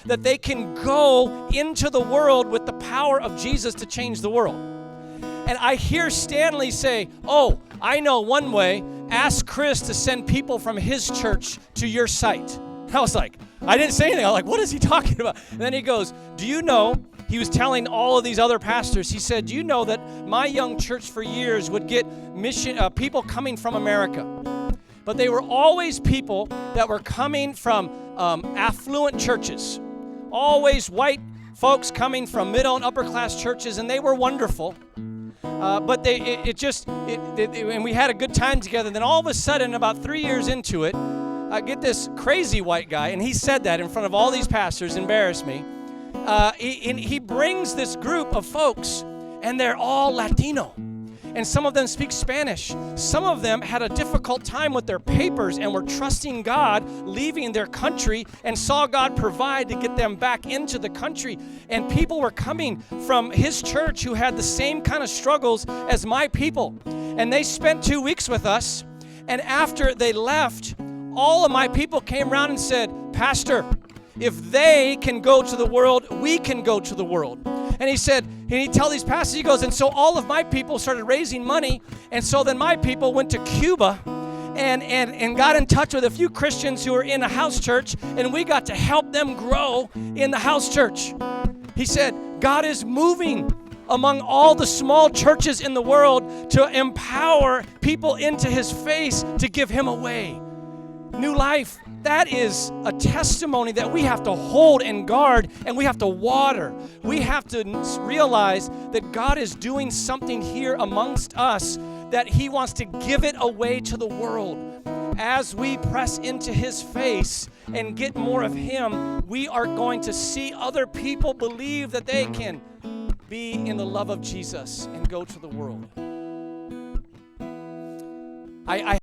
that they can go into the world with the power of Jesus to change the world. And I hear Stanley say, oh, I know one way. Ask Chris to send people from his church to your site. I was like, I didn't say anything. I was like, what is he talking about? And then he goes, do you know, he was telling all of these other pastors, he said, do you know that my young church for years would get people coming from America? But they were always people that were coming from affluent churches. Always white folks coming from middle and upper class churches, and they were wonderful. But and we had a good time together. Then all of a sudden, about 3 years into it, I get this crazy white guy, and he said that in front of all these pastors, embarrassed me. He brings this group of folks, and they're all Latino. And some of them speak Spanish. Some of them had a difficult time with their papers and were trusting God, leaving their country, and saw God provide to get them back into the country. And people were coming from his church who had the same kind of struggles as my people. And they spent 2 weeks with us. And after they left, all of my people came around and said, Pastor, if they can go to the world, we can go to the world. And he said, and he tell these pastors, he goes, and so all of my people started raising money, and so then my people went to Cuba and got in touch with a few Christians who were in a house church, and we got to help them grow in the house church. He said, God is moving among all the small churches in the world to empower people into his face to give him away. New life. That is a testimony that we have to hold and guard, and we have to water. We have to realize that God is doing something here amongst us, that he wants to give it away to the world. As we press into his face and get more of him, we are going to see other people believe that they can be in the love of Jesus and go to the world. I